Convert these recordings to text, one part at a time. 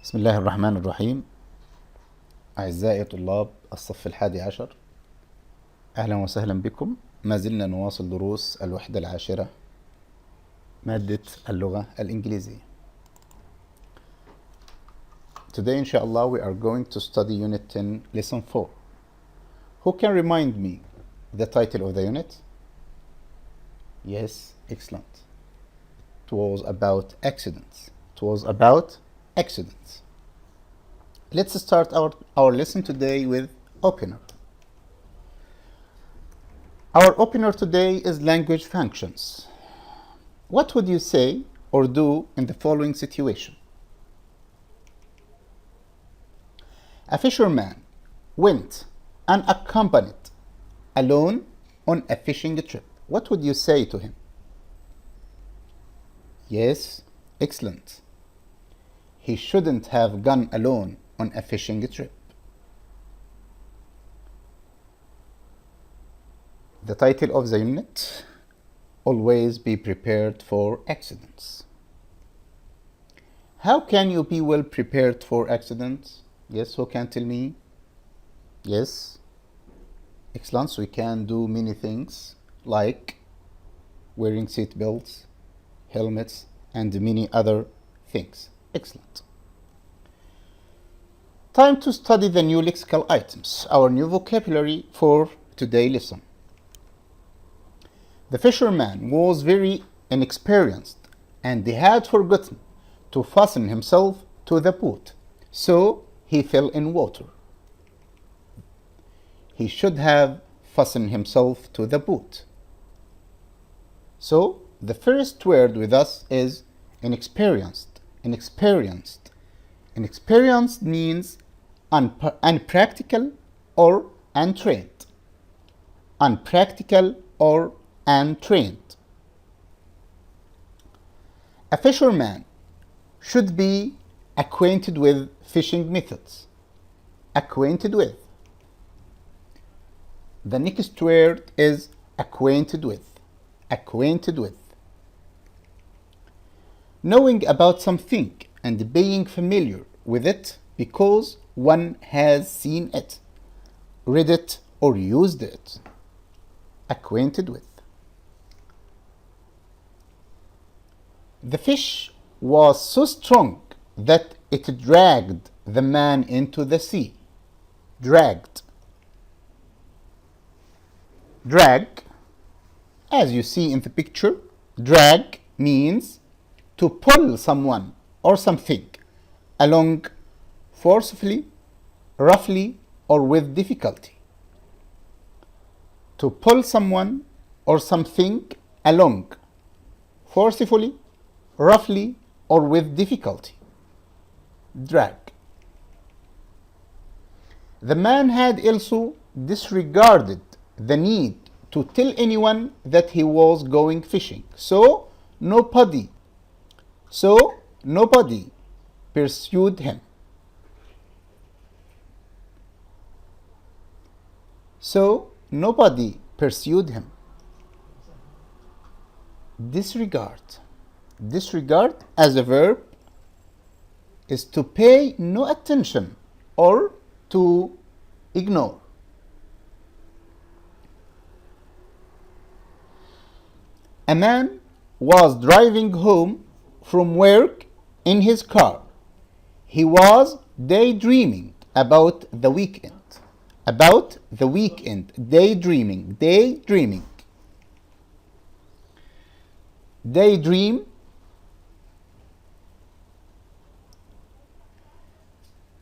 بسم الله الرحمن الرحيم. أعزائي طلاب الصف 11، أهلا وسهلا بكم. ما زلنا نواصل دروس الوحدة العاشرة مادة اللغة الإنجليزية. Today inshallah we are going to study Unit 10 Lesson 4. Who can remind me the title of the unit? Yes, excellent. It was about accidents. Let's start our lesson today with opener. Our opener today is language functions. What would you say or do in the following situation? A fisherman went unaccompanied alone on a fishing trip. What would you say to him? Yes, excellent. He shouldn't have gone alone on a fishing trip. The title of the unit: Always be prepared for accidents. How can you be well prepared for accidents? Yes, who can tell me? Yes, excellent. So we can do many things like wearing seat belts, helmets, and many other things. Excellent. Time to study the new lexical items, our new vocabulary for today's lesson. The fisherman was very inexperienced and he had forgotten to fasten himself to the boat, so he fell in water. He should have fastened himself to the boat. So the first word with us is inexperienced. Inexperienced means unpractical or untrained. Unpractical or untrained. A fisherman should be acquainted with fishing methods. Acquainted with. The next word is acquainted with. Acquainted with. Knowing about something and being familiar with it because one has seen it, read it, or used it. Acquainted with. The fish was so strong that it dragged the man into the sea. Dragged. Drag, as you see in the picture, drag means to pull someone or something along forcefully, roughly, or with difficulty. To pull someone or something along forcefully, roughly, or with difficulty. Drag. The man had also disregarded the need to tell anyone that he was going fishing, so nobody pursued him. So nobody pursued him. Disregard. Disregard as a verb is to pay no attention or to ignore. A man was driving home from work in his car. He was daydreaming about the weekend. About the weekend. Daydreaming. Daydreaming. Daydream.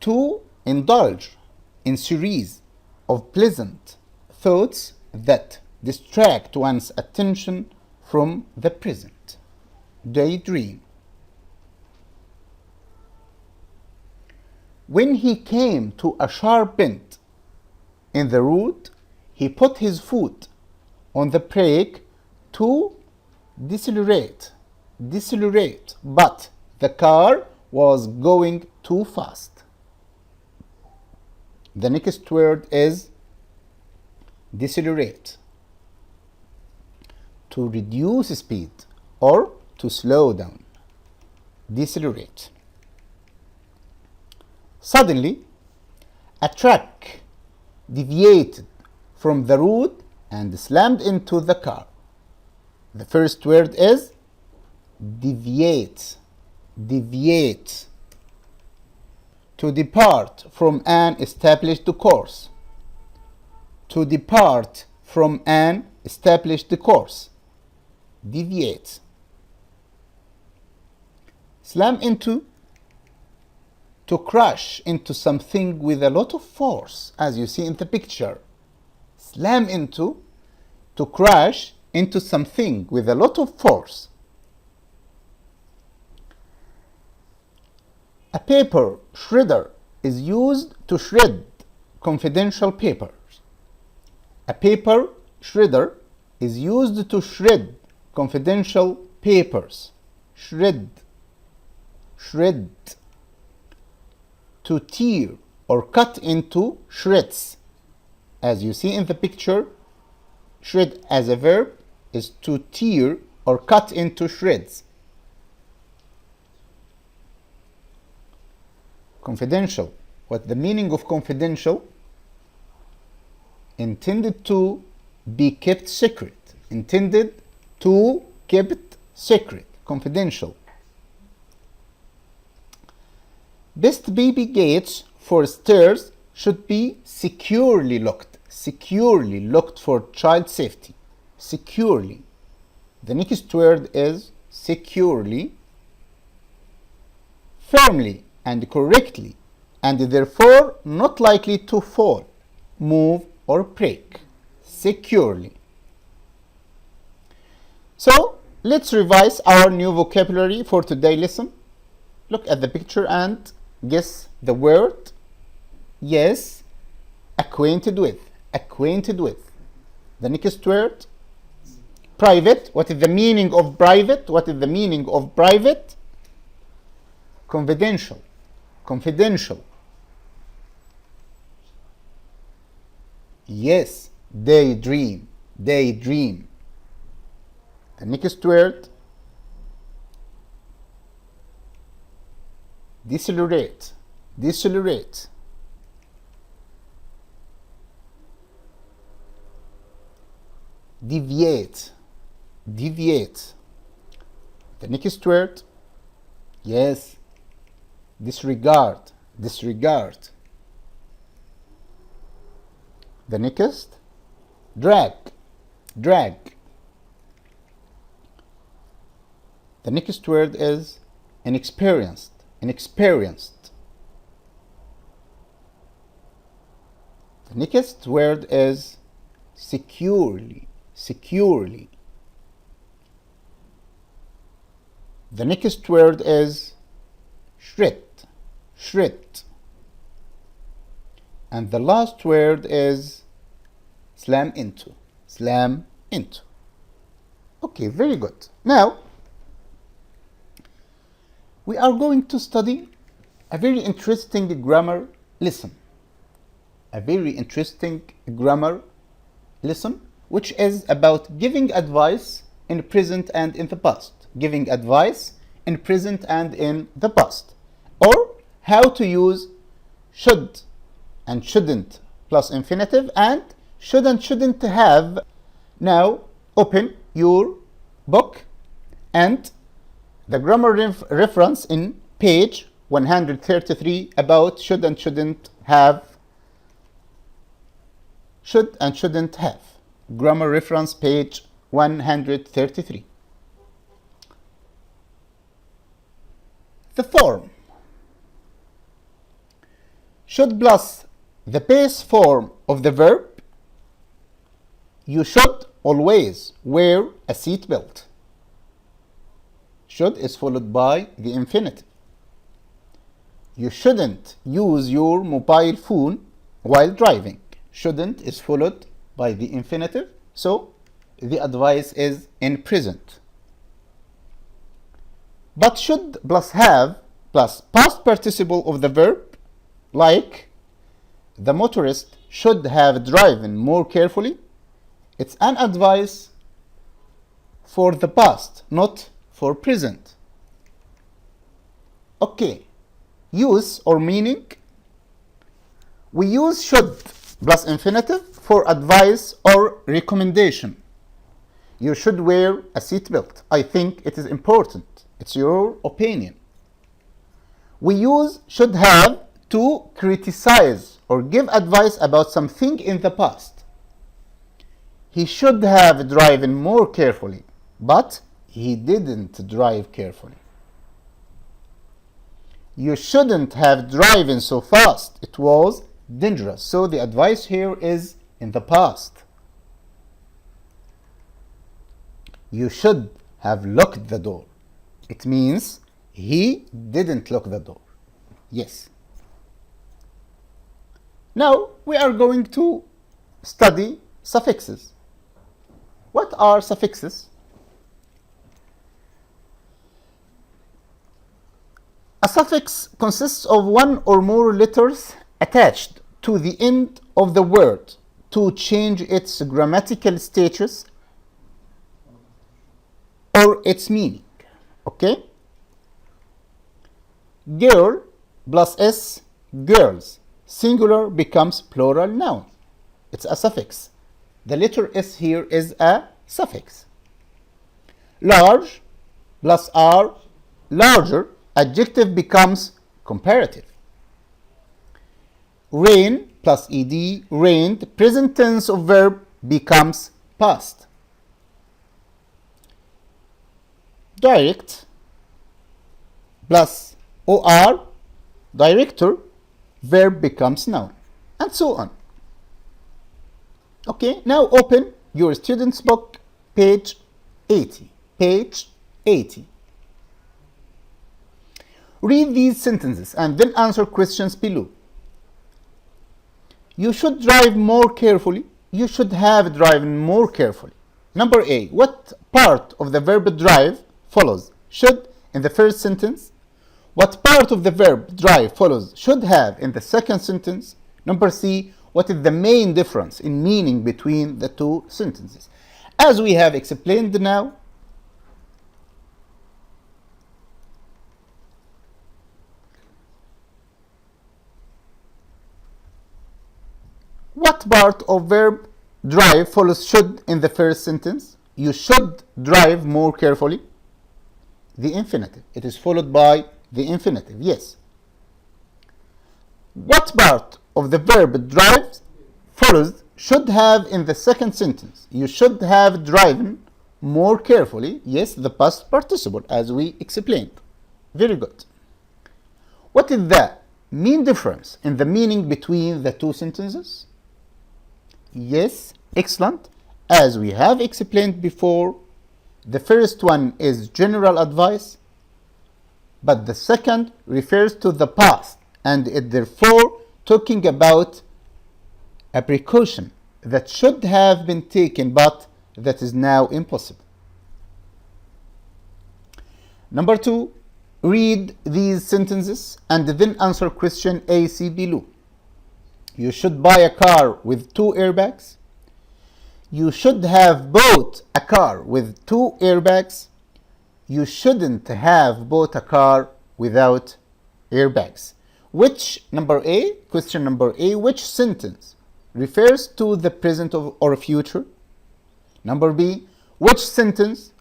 To indulge in series of pleasant thoughts that distract one's attention from the present. Daydream. When he came to a sharp bend in the road, he put his foot on the brake to decelerate, but the car was going too fast. The next word is decelerate. To reduce speed or to slow down. Decelerate. Suddenly, a truck deviated from the road and slammed into the car. The first word is deviate. Deviate. To depart from an established course. To depart from an established course. Deviate. Slam into. To crash into something with a lot of force, as you see in the picture. Slam into. To crash into something with a lot of force. A paper shredder is used to shred confidential papers. A paper shredder is used to shred confidential papers. Shred. Shred. To tear or cut into shreds. As you see in the picture, shred as a verb is to tear or cut into shreds. Confidential. What's the meaning of confidential? Intended to be kept secret. Intended to kept secret. Confidential. Best baby gates for stairs should be securely locked. Securely locked for child safety. Securely. The next word is securely. Firmly and correctly, and therefore not likely to fall, move, or break. Securely. So, let's revise our new vocabulary for today's lesson. Look at the picture and guess the word. Yes. Acquainted with. Acquainted with. The next word. Private. What is the meaning of private? What is the meaning of private? Confidential. Confidential. Yes. Daydream. Daydream. The next word. Decelerate. Decelerate. Deviate. Deviate. The next word. Yes. Disregard. Disregard. The next. Drag. Drag. The next word is inexperienced. Inexperienced. The next word is securely. Securely. The next word is shred. Shred. And the last word is slam into. Slam into. Okay, very good. Now, we are going to study a very interesting grammar lesson. A very interesting grammar lesson, which is about giving advice in present and in the past. Giving advice in present and in the past. Or how to use should and shouldn't plus infinitive and should and shouldn't have. Now open your book and the grammar reference in page 133 about should and shouldn't have. Should and shouldn't have. Grammar reference page 133. The form. Should plus the base form of the verb. You should always wear a seat belt. Should is followed by the infinitive. You shouldn't use your mobile phone while driving. Shouldn't is followed by the infinitive, so the advice is in present. But should plus have plus past participle of the verb, like the motorist should have driven more carefully, it's an advice for the past, not for present. Okay, use or meaning. We use should plus infinitive for advice or recommendation. You should wear a seatbelt. I think it is important. It's your opinion. We use should have to criticize or give advice about something in the past. He should have driven more carefully, but he didn't drive carefully. You shouldn't have driven so fast. It was dangerous. So the advice here is in the past. You should have locked the door. It means he didn't lock the door. Yes. Now we are going to study suffixes. What are suffixes? A suffix consists of one or more letters attached to the end of the word to change its grammatical status or its meaning. Okay? Girl plus s, girls. Singular becomes plural noun. It's a suffix. The letter s here is a suffix. Large plus r, larger. Adjective becomes comparative. Rain plus ed, rained. Present tense of verb becomes past. Direct plus or, director, verb becomes noun, and so on. Okay, now open your student's book, page 80. Page 80. Read these sentences and then answer questions below. You should drive more carefully. You should have driven more carefully. Number A. What part of the verb drive follows should in the first sentence? What part of the verb drive follows should have in the second sentence? Number C. What is the main difference in meaning between the two sentences? As we have explained now, what part of verb drive follows should in the first sentence? You should drive more carefully. The infinitive. It is followed by the infinitive. Yes. What part of the verb drive follows should have in the second sentence? You should have driven more carefully. Yes, the past participle as we explained. Very good. What is the main difference in the meaning between the two sentences? Yes, excellent. As we have explained before, the first one is general advice, but the second refers to the past and it therefore talking about a precaution that should have been taken but that is now impossible. Number 2, read these sentences and then answer question A, C below. You should buy a car with 2 airbags. You should have bought a car with 2 airbags. You shouldn't have bought a car without airbags. Which, number A, question number A, which sentence refers to the present or future? Number B, which sentence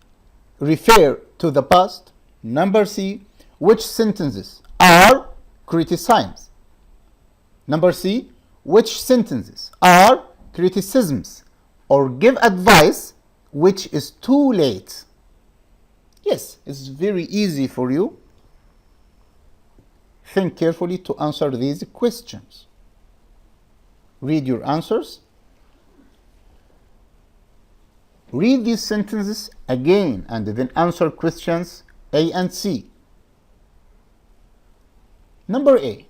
refer to the past? Number C, which sentences are criticisms? Number C, which sentences are criticisms or give advice which is too late? Yes, it's very easy for you. Think carefully to answer these questions. Read your answers. Read these sentences again and then answer questions A and C. Number A.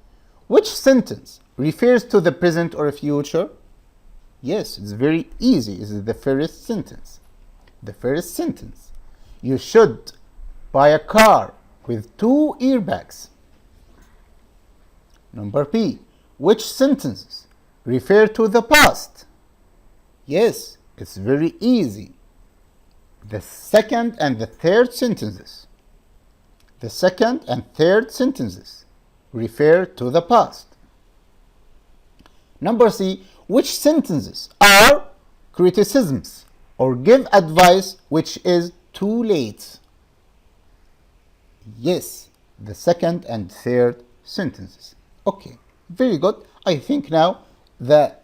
Which sentence refers to the present or future? Yes, it's very easy. It's the first sentence. The first sentence. You should buy a car with 2 airbags. Number B. Which sentences refer to the past? Yes, it's very easy. The second and the third sentences. The second and third sentences refer to the past. Number C, which sentences are criticisms or give advice which is too late? Yes, the second and third sentences. Okay, very good. I think now the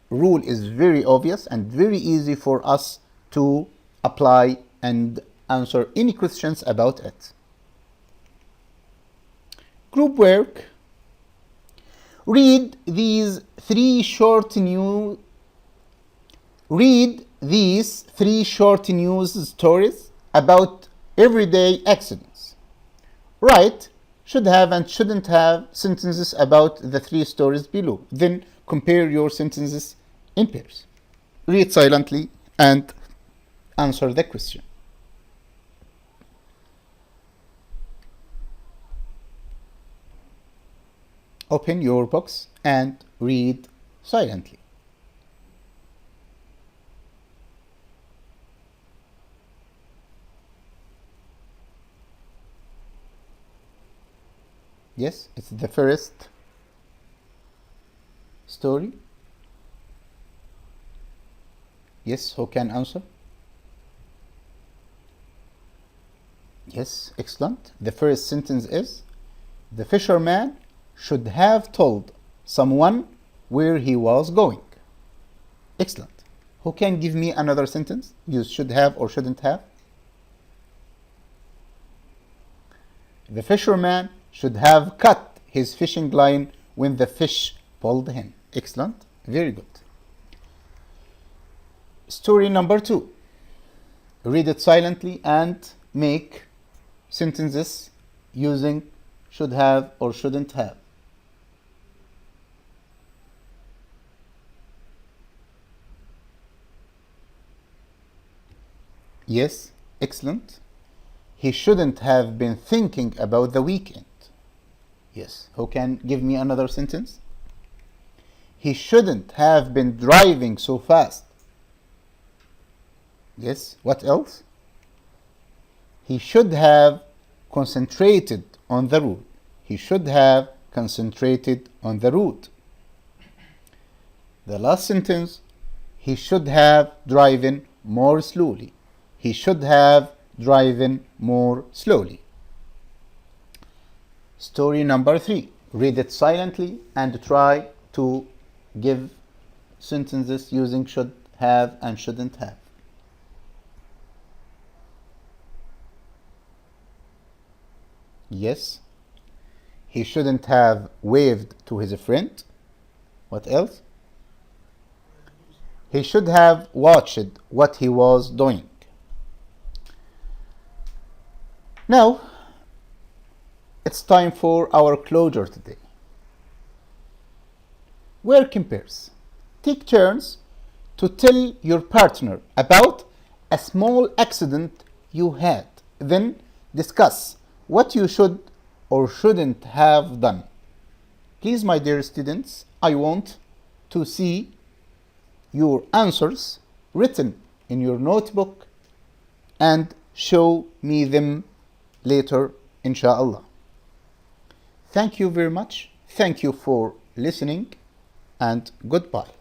rule is very obvious and very easy for us to apply and answer any questions about it. Group work. Read these three short news stories about everyday accidents. Write should have and shouldn't have sentences about the three stories below. Then compare your sentences in pairs. Read silently and answer the question. Open your books and read silently. Yes, it's the first story. Yes, who can answer? Yes, excellent. The first sentence is, the fisherman should have told someone where he was going. Excellent. Who can give me another sentence? You should have or shouldn't have. The fisherman should have cut his fishing line when the fish pulled him. Excellent. Very good. Story number 2. Read it silently and make sentences using should have or shouldn't have. Yes, excellent. He shouldn't have been thinking about the weekend. Yes, who can give me another sentence? He shouldn't have been driving so fast. Yes, what else? He should have concentrated on the route. He should have concentrated on the route. The last sentence, he should have driven more slowly. He should have driven more slowly. Story number 3. Read it silently and try to give sentences using should have and shouldn't have. Yes. He shouldn't have waved to his friend. What else? He should have watched what he was doing. Now, it's time for our closure today. Work in pairs. Take turns to tell your partner about a small accident you had. Then discuss what you should or shouldn't have done. Please, my dear students, I want to see your answers written in your notebook and show me them later, inshallah. Thank you very much. Thank you for listening and goodbye.